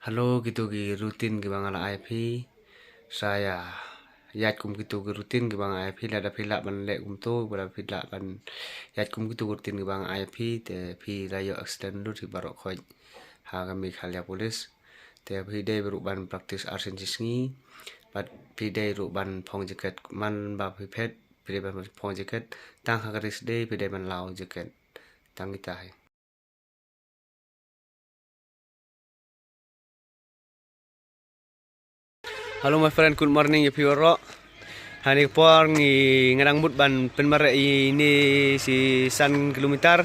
Halo gitu gi rutin gi bang ala IP saya yat kum gitu gi rutin gi bang IP ada pila ban le kum to bala pila ban yat kum gitu rutin gi bang IP te pi rayo accident lu di barok khoj ha kami khalya polis te pi dai beru ban praktis arsen jisngi bat pi dai ru ban phong jaket man ba pi phet pi dai ban phong jaket tang hagaris dai pi dai ban lau jaket tang itai. Halo my friend, good morning if you are. Hani por ngi ngarang mut ban penmare ini si san kilometer.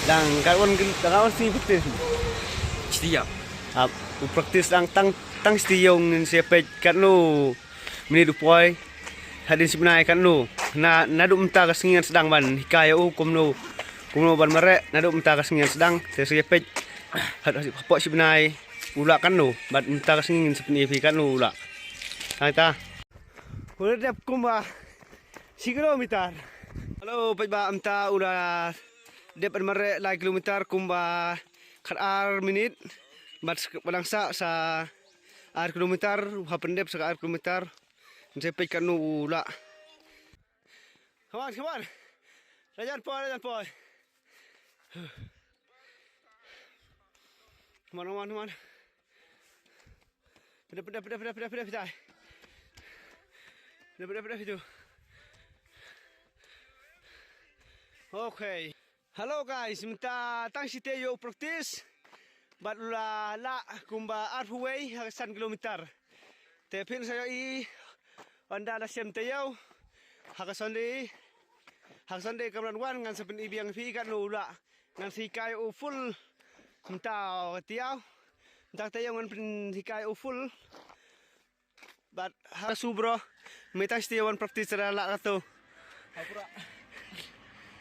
Dang kawan si betul. Setiap Praktis tang stiyong si pej kan lu mini dupoi hadin sebenarnya kan lu na dum ta kasingan sedang ban hikaya kum lu ban mare na dum ta kasingan sedang si pej had pok sebenarnya ula kan lu bat minta kasingin seperti kan lu ula ta udah dap kumba si kilometer halo pajba amta udah dep mare la kilometer kumba ar minit bat balangsa sa ar kilometer hapen dep sa ar kilometer sampai kan lu ula come on rajan poy come on Pedah. Itu. Okay. Halo guys, minta tang si Teo praktis. Bat la kumba halfway hasan kilometer. Tepin saya anda la sem Teo. Hakasonde kamran wan ngan sepen ibiang fi kan ula. Ngan si kai full minta tiao. Tak tayo ngan hikai full but hasu bro metang stiawan praktis la kato